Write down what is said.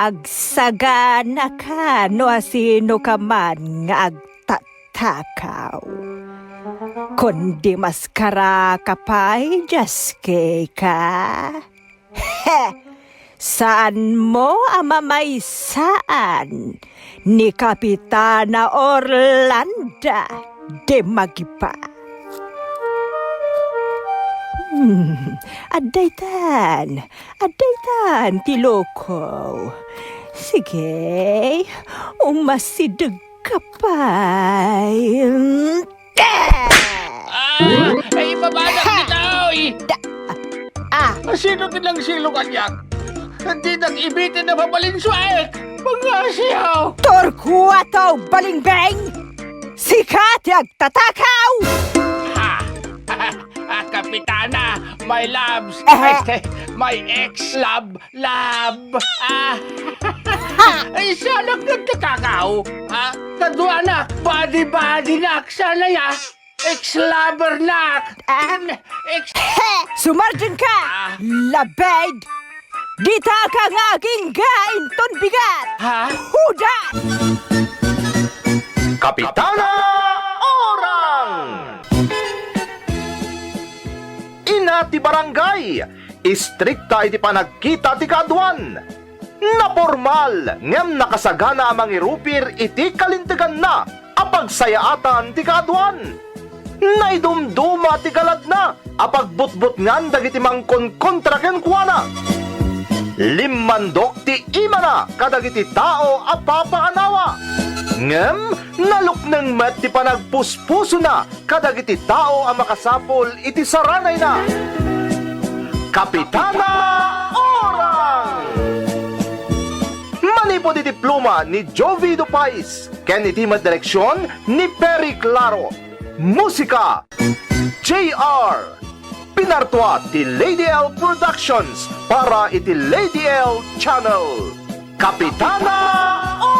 agsagana ka no sino ka man nga agtatakaw. Kundi maskara ka pa'y jaske ka. Saan mo amamaysaan ni Kapitana Orlando de Magipa? Adaytan tiloko. Sige, umasidag ka pa'y. Ay, ibabanak kita, oy! Sino nilang silo kanyak? Hindi nang ibitin na mabalinswaek! Mga siyaw! Torkuwa to, balingbeng! Sikat agtatakaw! Kapitana, my loves, my ex-love, ay, sana nagtatakaw, kadwa na, body nak, sana ya, ex-lover nak, Sumarjan ka! Labed! Dita ka nga aking gain ton bigat! Hudat! Kapitana Orang! Ina ti barangay, istrikta iti panagkita ti kaadwan. Na formal, ngem nakasagana amang irupir iti kalintigan na, apagsayaatan ti kaadwan. Naidumduma ti galad na, apagbutbut ngan dagiti mangkon kontra ken kuana. Limandok ti imana kadagiti tao apapaanawa. Ngem, nalukneng met ti panagpuspuso na kadagiti tao ang makasapol iti saranay na. Kapitana Orang! Manipod iti pluma ni Jovie Dupais, ken iti direksyon ni Claro. Musika, JR. Pinartua ti Lady Elle Productions para iti Lady Elle Channel. Kapitana Orang!